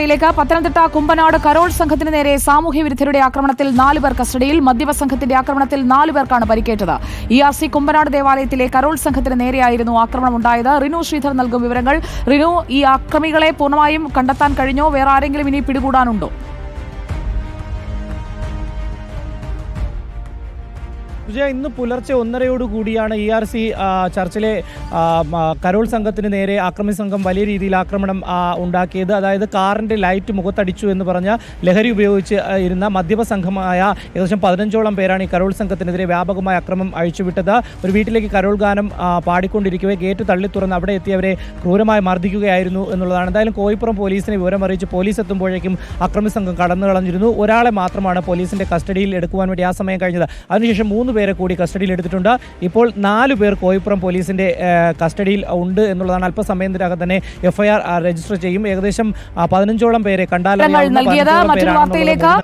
വാർത്തയിലേക്ക്. പത്തനംതിട്ട കുമ്പനാട് കരോൾ സംഘത്തിന് നേരെ സാമൂഹ്യ വിരുദ്ധരുടെ ആക്രമണത്തിൽ 4 പേർ കസ്റ്റഡിയിൽ. മദ്യപ സംഘത്തിന്റെ ആക്രമണത്തിൽ 4 പേർക്കാണ് പരിക്കേറ്റത്. ERC കുമ്പനാട് ദേവാലയത്തിലെ കരോൾ സംഘത്തിന് നേരെയായിരുന്നു ആക്രമണം ഉണ്ടായത്. റിനു ശ്രീധർ നൽകും വിവരങ്ങൾ. റിനു, ഈ ആക്രമികളെ പൂർണ്ണമായും കണ്ടെത്താൻ കഴിഞ്ഞോ? വേറെ ആരെങ്കിലും ഇനി പിടികൂടാനുണ്ടോ? ഇന്ന് പുലർച്ചെ 1:30 കൂടിയാണ് ERC ചർച്ചിലെ കരോൾ സംഘത്തിന് നേരെ ആക്രമി സംഘം വലിയ രീതിയിൽ ആക്രമണം ഉണ്ടാക്കിയത്. അതായത് കാറിൻ്റെ ലൈറ്റ് മുഖത്തടിച്ചു എന്ന് പറഞ്ഞ ലഹരി ഉപയോഗിച്ച് ഇരുന്ന മദ്യപ സംഘമായ ഏകദേശം 15ഓളം പേരാണ് ഈ കരോൾ സംഘത്തിനെതിരെ വ്യാപകമായ ആക്രമണം അഴിച്ചുവിട്ടത്. ഒരു വീട്ടിലേക്ക് കരോൾ ഗാനം പാടിക്കൊണ്ടിരിക്കവേ ഗേറ്റ് തള്ളി തുറന്ന് അവിടെ എത്തിയവരെ ക്രൂരമായി മർദ്ദിക്കുകയായിരുന്നു എന്നുള്ളതാണ്. എന്തായാലും കോയിപ്പുറം പോലീസിനെ വിവരം അറിയിച്ച് പോലീസ് എത്തുമ്പോഴേക്കും അക്രമി സംഘം കടന്നു കളഞ്ഞിരുന്നു. ഒരാളെ മാത്രമാണ് പോലീസിന്റെ കസ്റ്റഡിയിൽ എടുക്കുവാൻ വേണ്ടി ആ സമയം കഴിഞ്ഞത്. അതിനുശേഷം 3 പേരെ കൂടി കസ്റ്റഡിയിൽ എടുത്തിട്ടുണ്ട്. ഇപ്പോൾ 4 പേർ കോയിപ്പുറം പോലീസിന്റെ കസ്റ്റഡിയിൽ ഉണ്ട് എന്നുള്ളതാണ്. അല്പസമയത്തിനകം തന്നെ FIR രജിസ്റ്റർ ചെയ്യും. ഏകദേശം 15ഓളം പേരെ കണ്ടാൽ നൽകിയത്. മറ്റൊരു വാർത്തയിലേക്ക്.